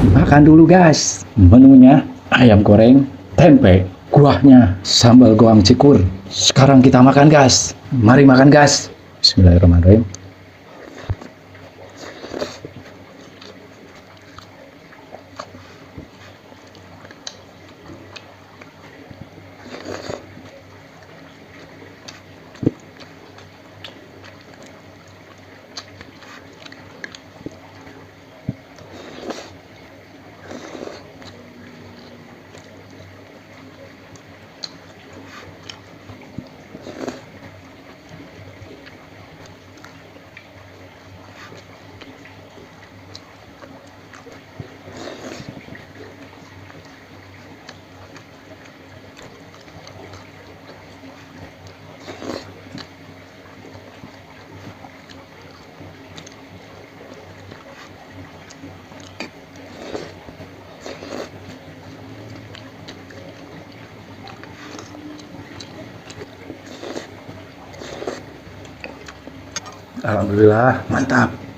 Makan dulu guys. Menunya ayam goreng, tempe, kuahnya sambal goang cikur. Sekarang kita makan guys. Mari makan guys. Bismillahirrahmanirrahim. Alhamdulillah, mantap.